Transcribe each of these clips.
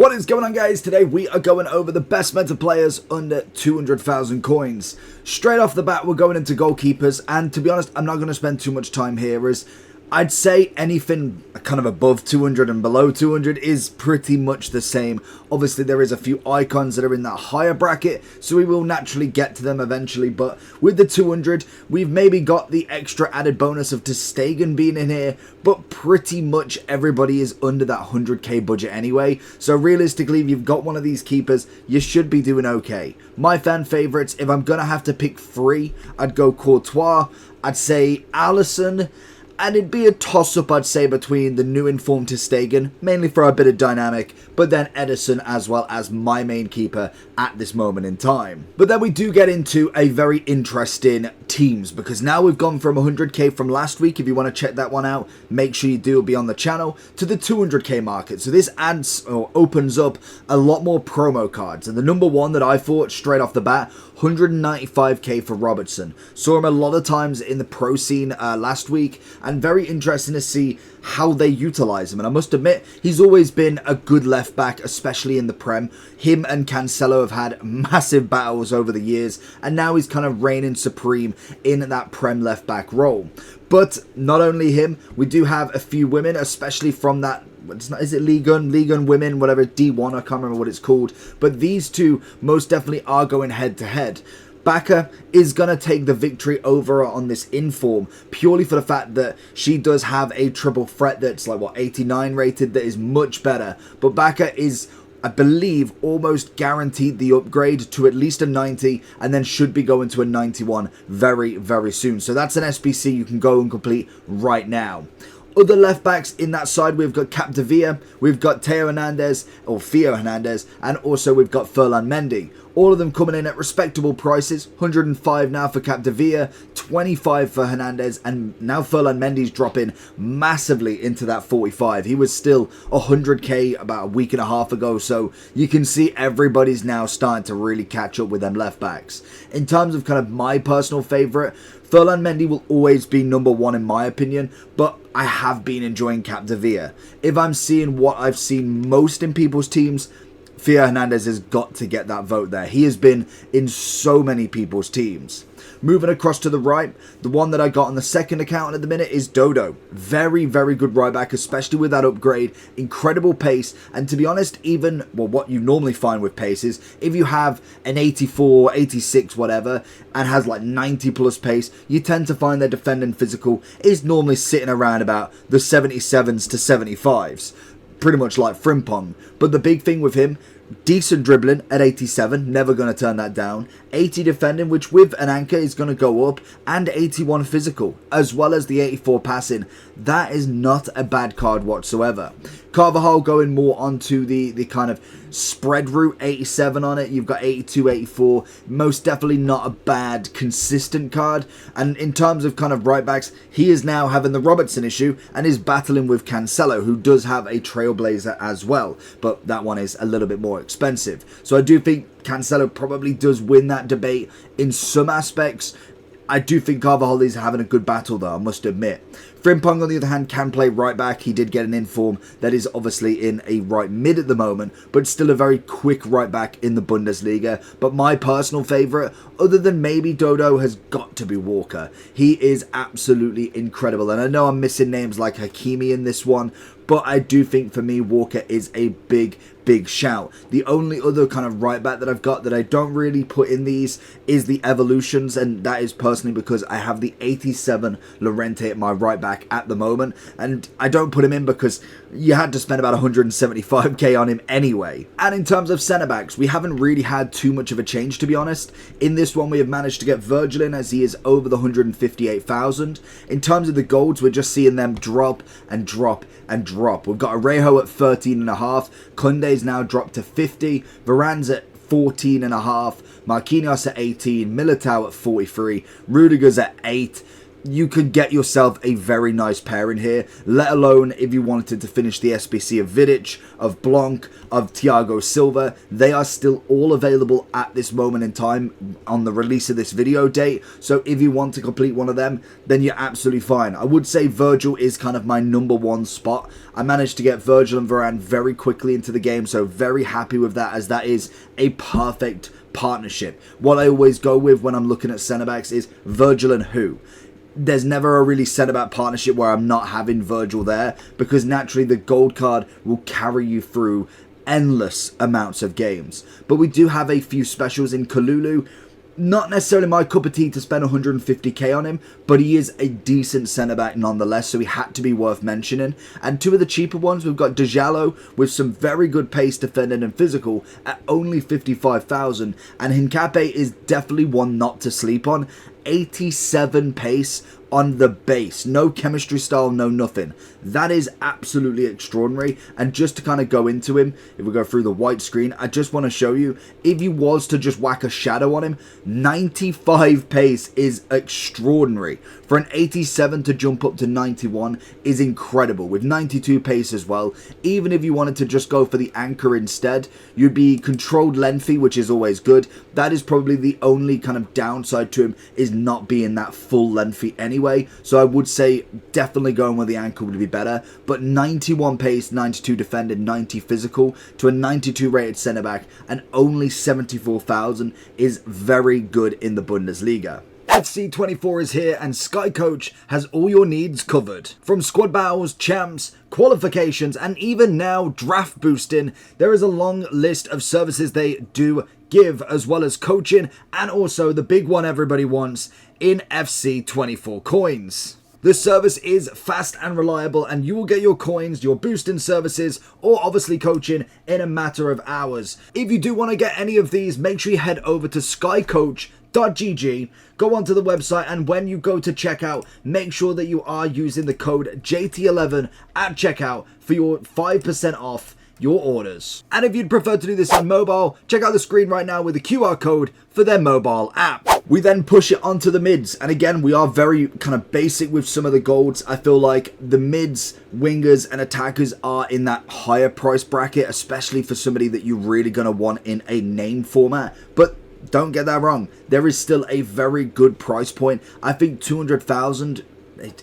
What is going on, guys? Today we are going over the best meta players under 200,000 coins. Straight off the bat, we're going into goalkeepers, and to be honest, I'm not going to spend too much time here, as I'd say anything kind of above 200 and below 200 is pretty much the same. Obviously, there is a few icons that are in that higher bracket, so we will naturally get to them eventually. But with the 200, we've maybe got the extra added bonus of ter Stegen being in here, but pretty much everybody is under that 100k budget anyway. So realistically, if you've got one of these keepers, you should be doing okay. My fan favourites, if I'm going to have to pick three, I'd go Courtois, I'd say Alisson, and it'd be a toss-up, I'd say, between the new informed ter Stegen, mainly for a bit of dynamic, but then Ederson as well as my main keeper at this moment in time. But then we do get into a very interesting teams, because now we've gone from 100k from last week. If you want to check that one out, make sure you do, it'll be on the channel, to the 200k market. So this adds or opens up a lot more promo cards, and the number one that I thought straight off the bat, 195k for Robertson. Saw him a lot of times in the pro scene last week, and very interesting to see how they utilize him. And I must admit, he's always been a good left back, especially in the Prem. Him and Cancelo have had massive battles over the years, and now he's kind of reigning supreme in that Prem left back role. But not only him, we do have a few women, especially from that, is it Ligue 1 women, whatever, D1, I can't remember what it's called. But these two most definitely are going head to head. Baka is going to take the victory over on this inform, purely for the fact that she does have a triple threat that's like, what, 89 rated, that is much better. But Baka is, I believe, almost guaranteed the upgrade to at least a 90, and then should be going to a 91 very, very soon. So that's an SBC you can go and complete right now. Other left backs in that side, we've got Capdevila, we've got Theo Hernandez, and also we've got Ferland Mendy. All of them coming in at respectable prices. 105 now for Capdevila, 25 for Hernandez, and now Ferland Mendy's dropping massively into that 45. He was still 100k about a week and a half ago, so you can see everybody's now starting to really catch up with them left backs. In terms of kind of my personal favourite, Ferland Mendy will always be number one in my opinion, but I have been enjoying Capdevila. If I'm seeing what I've seen most in people's teams, Theo Hernandez has got to get that vote there. He has been in so many people's teams. Moving across to the right, the one that I got on the second account at the minute is Dodo. Very, very good right back, especially with that upgrade. Incredible pace, and to be honest, even, well, what you normally find with pace is, if you have an 84, 86, whatever, and has like 90 plus pace, you tend to find their defending physical is normally sitting around about the 77s to 75s. Pretty much like Frimpong. But the big thing with him, decent dribbling at 87, never going to turn that down. 80 defending, which with an anchor is going to go up, and 81 physical, as well as the 84 passing. That is not a bad card whatsoever. Carvajal going more onto the kind of spread route, 87 on it. You've got 82, 84. Most definitely not a bad, consistent card. And in terms of kind of right backs, he is now having the Robertson issue and is battling with Cancelo, who does have a Trailblazer as well. But that one is a little bit more expensive. So I do think Cancelo probably does win that debate in some aspects. I do think Carvajal is having a good battle though, I must admit. Frimpong, on the other hand, can play right back. He did get an inform that is obviously in a right mid at the moment, but still a very quick right back in the Bundesliga. But my personal favourite, other than maybe Dodo, has got to be Walker. He is absolutely incredible. And I know I'm missing names like Hakimi in this one, but I do think for me, Walker is a big shout. The only other kind of right back that I've got that I don't really put in these is the evolutions, and that is personally because I have the 87 Llorente at my right back at the moment, and I don't put him in because you had to spend about 175k on him anyway. And in terms of centre backs, we haven't really had too much of a change, to be honest. In this one, we have managed to get Virgil in, as he is over the 158,000. In terms of the golds, we're just seeing them drop and drop and drop. We've got Arejo at 13.5. Kunde's now dropped to 50. Varane's at 14.5. Marquinhos at 18. Militao at 43. Rudiger's at 8. you could get yourself a very nice pair in here, let alone if you wanted to finish the SBC of Vidic, of Blanc, of Thiago Silva. They are still all available at this moment in time on the release of this video date, so if you want to complete one of them, then you're absolutely fine. I would say Virgil is kind of my number one spot. I managed to get Virgil and Varane very quickly into the game, so very happy with that, as that is a perfect partnership. What I always go with when I'm looking at centre-backs is Virgil and who? There's never a really centre-back partnership where I'm not having Virgil there, because naturally the gold card will carry you through endless amounts of games. But we do have a few specials in Kalulu. Not necessarily my cup of tea to spend 150k on him, but he is a decent centre-back nonetheless, so he had to be worth mentioning. And two of the cheaper ones, we've got Djalo with some very good pace, defending and physical at only 55,000, and Hincapié is definitely one not to sleep on. 87 pace on the base, no chemistry style, no nothing. That is absolutely extraordinary. And just to kind of go into him, if we go through the white screen, I just want to show you, if you was to just whack a shadow on him, 95 pace is extraordinary. For an 87 to jump up to 91 is incredible, with 92 pace as well. Even if you wanted to just go for the anchor instead, you'd be controlled lengthy, which is always good. That is probably the only kind of downside to him, is not being that full lengthy anyway. So I would say definitely going with the anchor would be better. But 91 pace, 92 defended, 90 physical to a 92 rated centre back and only 74,000 is very good in the Bundesliga. FC24 is here, and Sky Coach has all your needs covered. From squad battles, champs, qualifications, and even now draft boosting, there is a long list of services they do give, as well as coaching, and also the big one everybody wants in FC24 coins. This service is fast and reliable, and you will get your coins, your boosting services, or obviously coaching in a matter of hours. If you do want to get any of these, make sure you head over to skycoach.gg, go onto the website, and when you go to checkout, make sure that you are using the code JT11 at checkout for your 5% off your orders. And if you'd prefer to do this on mobile, check out the screen right now with the QR code for their mobile app. We then push it onto the mids, and again, we are very kind of basic with some of the golds. I feel like the mids, wingers, and attackers are in that higher price bracket, especially for somebody that you're really going to want in a name format. But don't get that wrong, there is still a very good price point. I think 200,000,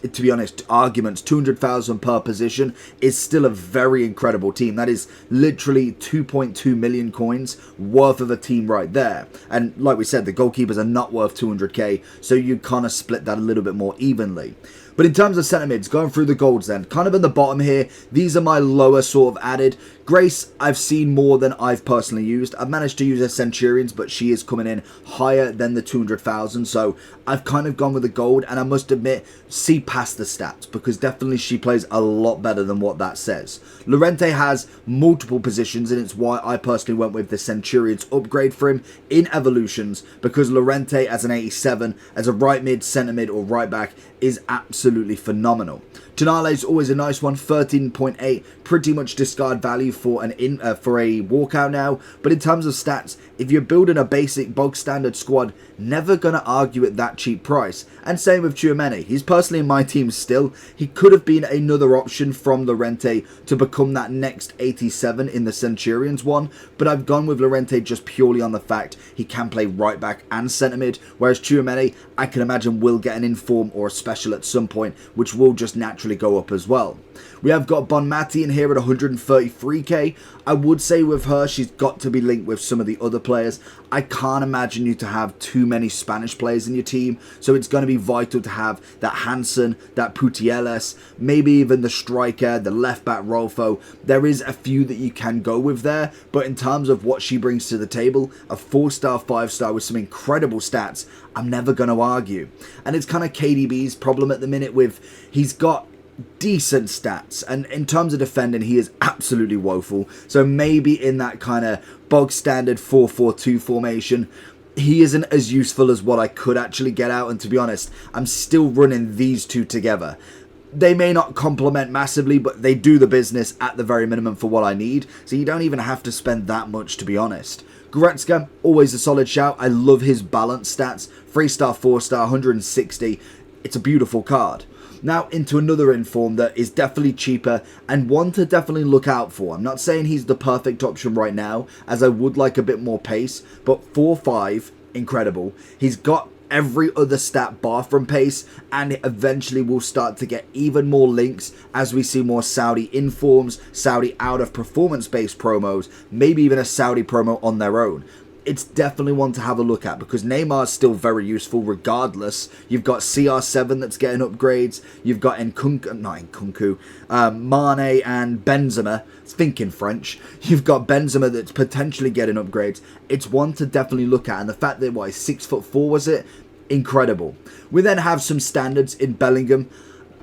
to be honest, arguments 200,000 per position is still a very incredible team. That is literally 2.2 million coins worth of a team right there. And like we said, the goalkeepers are not worth 200k, so you kind of split that a little bit more evenly. But in terms of centre mids, going through the golds then, kind of in the bottom here, these are my lower sort of added. Grace, I've seen more than I've personally used. I've managed to use her Centurions, but she is coming in higher than the 200,000. So I've kind of gone with the gold, and I must admit, see past the stats, because definitely she plays a lot better than what that says. Llorente has multiple positions, and it's why I personally went with the Centurions upgrade for him in Evolutions, because Llorente as an 87, as a right mid, centre mid, or right back is absolutely phenomenal. Tonale is always a nice one, 13.8, pretty much discard value for a walkout now. But in terms of stats, if you're building a basic bog standard squad, never gonna argue at that cheap price. And same with Tchouaméni. He's personally in my team still. He could have been another option from Llorente to become that next 87 in the Centurions one, but I've gone with Llorente just purely on the fact he can play right back and centre mid, whereas Tchouaméni, I can imagine, will get an inform or a special at some point, which will just naturally go up as well. We have got Bonmati in here at 133k. I would say with her, she's got to be linked with some of the other players. I can't imagine you to have too many Spanish players in your team, so it's going to be vital to have that Hansen, that Putellas, maybe even the striker, the left back Rolfo. There is a few that you can go with there, but in terms of what she brings to the table, a 4-star, 5-star with some incredible stats, I'm never going to argue. And it's kind of KDB's problem at the minute with, he's got decent stats, and in terms of defending, he is absolutely woeful. So maybe in that kind of bog standard 4-4-2 formation, he isn't as useful as what I could actually get out. And to be honest, I'm still running these two together. They may not complement massively, but they do the business at the very minimum for what I need. So you don't even have to spend that much, to be honest. Goretzka, always a solid shout. I love his balance stats. 3-star, 4-star, 160. it's a beautiful card. Now into another inform that is definitely cheaper and one to definitely look out for. I'm not saying he's the perfect option right now, as I would like a bit more pace, but 4-5, incredible. He's got every other stat bar from pace, and eventually we'll start to get even more links as we see more Saudi informs, Saudi out of performance based promos, maybe even a Saudi promo on their own. It's definitely one to have a look at because Neymar is still very useful regardless. You've got CR7 that's getting upgrades. You've got Nkunku, Mane and Benzema. Thinking French. You've got Benzema that's potentially getting upgrades. It's one to definitely look at. And the fact that, he's 6'4", was it? Incredible. We then have some standards in Bellingham.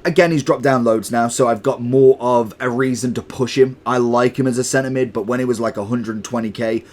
Again, he's dropped down loads now, so I've got more of a reason to push him. I like him as a centre mid, but when he was like 120k,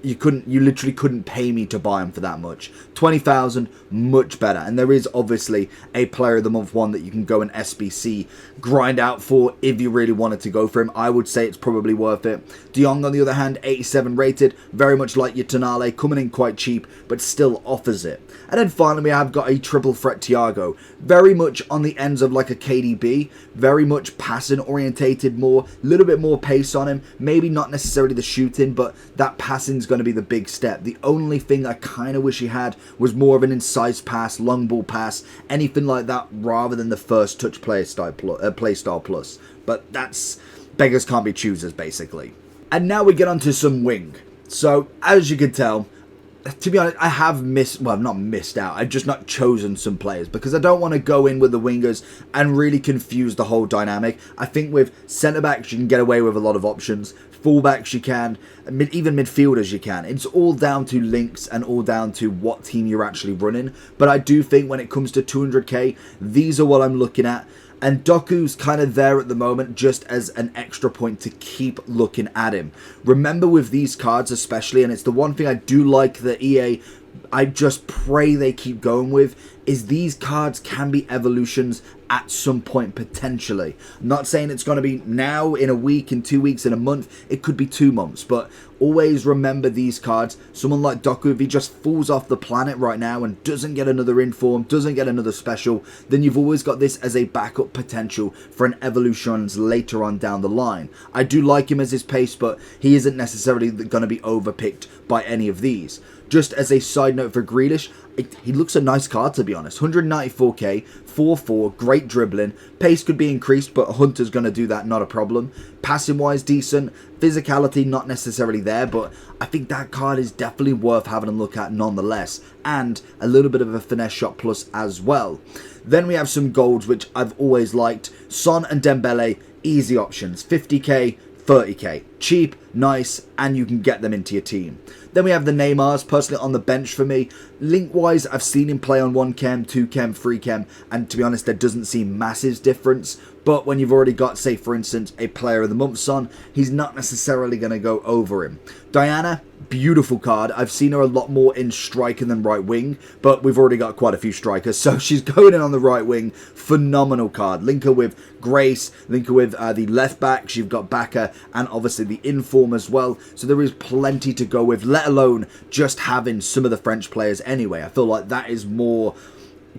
you literally couldn't pay me to buy him for that much. 20,000, much better. And there is obviously a player of the month one that you can go and SBC grind out for if you really wanted to go for him. I would say it's probably worth it. De Jong, on the other hand, 87 rated, very much like your Tonale, coming in quite cheap, but still offers it. And then finally, we have got a triple threat Thiago, very much on the ends of like a KDB, very much passing orientated more, a little bit more pace on him, maybe not necessarily the shooting, but that passing's going to be the big step. The only thing I kind of wish he had was more of an incisive pass, long ball pass, anything like that, rather than the first touch play style plus. But that's beggars can't be choosers, basically. And now we get onto some wing. So as you can tell, to be honest, I have not missed out. I've just not chosen some players because I don't want to go in with the wingers and really confuse the whole dynamic. I think with centre-backs, you can get away with a lot of options. Full-backs, you can. Even midfielders, you can. It's all down to links and all down to what team you're actually running. But I do think when it comes to 200k, these are what I'm looking at. And Doku's kind of there at the moment just as an extra point to keep looking at him. Remember with these cards especially, and it's the one thing I do like that EA, I just pray they keep going with, is these cards can be evolutions at some point potentially. I'm not saying it's going to be now, in a week, in 2 weeks, in a month. It could be 2 months, but always remember these cards. Someone like Doku, if he just falls off the planet right now and doesn't get another inform, doesn't get another special, then you've always got this as a backup potential for an evolutions later on down the line. I do like him as his pace, but he isn't necessarily going to be overpicked by any of these. Just as a side note for Grealish, he looks a nice card, to be honest. 194k, 4-4, great dribbling. Pace could be increased, but Hunter's going to do that, not a problem. Passing-wise, decent. Physicality, not necessarily there, but I think that card is definitely worth having a look at nonetheless. And a little bit of a finesse shot plus as well. Then we have some golds, which I've always liked. Son and Dembele, easy options. 50k, 30k. Cheap, nice, and you can get them into your team. Then we have the Neymars, personally on the bench for me. Link-wise, I've seen him play on 1 chem, 2 chem, 3 chem, and to be honest, there doesn't seem massive difference. But when you've already got, say, for instance, a player of the month on, he's not necessarily going to go over him. Diana, beautiful card. I've seen her a lot more in striker than right wing, but we've already got quite a few strikers, so she's going in on the right wing. Phenomenal card. Link her with Grace, link her with the left backs. You've got Baka and obviously the inform as well. So there is plenty to go with, let alone just having some of the French players anyway. I feel like that is more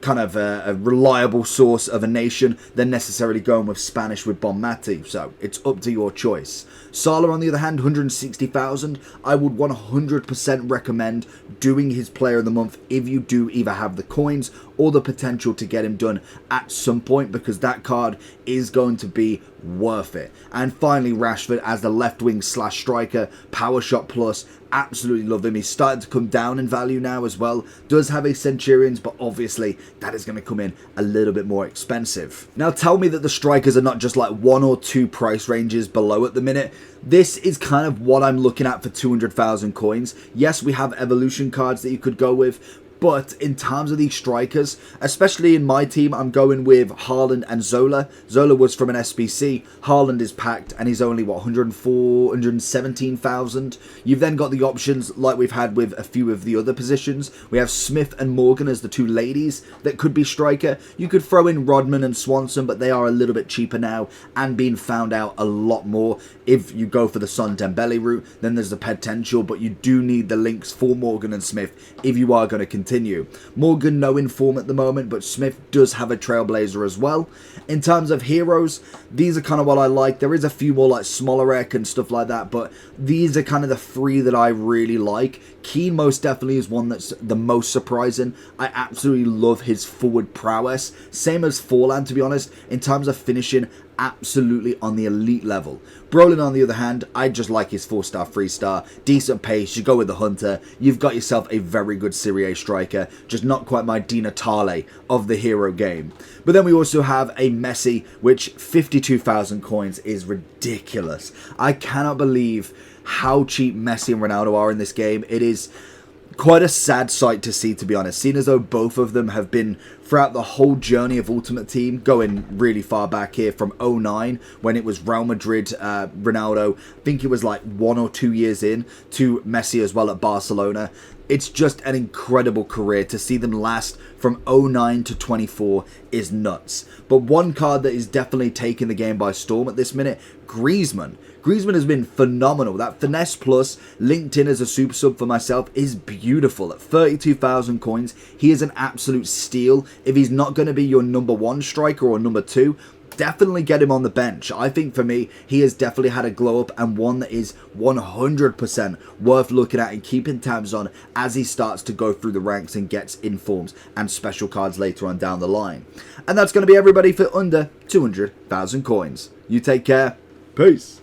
kind of a reliable source of a nation than necessarily going with Spanish with Bonmati. So it's up to your choice. Salah, on the other hand, 160,000. I would 100% recommend doing his player of the month if you do either have the coins or the potential to get him done at some point, because that card is going to be worth it. And finally, Rashford as the left wing / striker, power shot plus. Absolutely love him. He's starting to come down in value now as well. Does have a Centurions, but obviously that is going to come in a little bit more expensive. Now tell me that the strikers are not just like 1 or 2 price ranges below at the minute. This is kind of what I'm looking at for 200,000 coins. Yes, we have evolution cards that you could go with, but in terms of these strikers, especially in my team, I'm going with Haaland and Zola. Zola was from an SBC. Haaland is packed, and he's only, 117,000. You've then got the options like we've had with a few of the other positions. We have Smith and Morgan as the 2 ladies that could be striker. You could throw in Rodman and Swanson, but they are a little bit cheaper now and being found out a lot more. If you go for the Son Dembele route, then there's the potential, but you do need the links for Morgan and Smith if you are going to continue continue. Morgan, no inform at the moment, but Smith does have a Trailblazer as well. In terms of heroes, these are kind of what I like. There is a few more like Smolarek and stuff like that, but these are kind of the three that I really like. Keen most definitely is one that's the most surprising. I absolutely love his forward prowess. Same as Forlan, to be honest, in terms of finishing, absolutely on the elite level. Brolin, on the other hand, I just like his 4-star, 3-star, decent pace. You go with the Hunter, you've got yourself a very good Serie A striker, just not quite my Di Natale of the hero game. But then we also have a Messi, which 52,000 coins is ridiculous. I cannot believe how cheap Messi and Ronaldo are in this game. It is quite a sad sight to see, to be honest, seeing as though both of them have been throughout the whole journey of Ultimate Team, going really far back here from 09 when it was Real Madrid, Ronaldo. I think it was like 1 or 2 years in to Messi as well at Barcelona. It's just an incredible career. To see them last from 09 to 24 is nuts. But one card that is definitely taking the game by storm at this minute, Griezmann. Griezmann has been phenomenal. That Finesse Plus linked in as a super sub for myself is beautiful. At 32,000 coins, he is an absolute steal. If he's not going to be your number 1 striker or number 2, definitely get him on the bench. I think for me, he has definitely had a glow up, and one that is 100% worth looking at and keeping tabs on as he starts to go through the ranks and gets informs and special cards later on down the line. And that's going to be everybody for under 200,000 coins. You take care. Peace.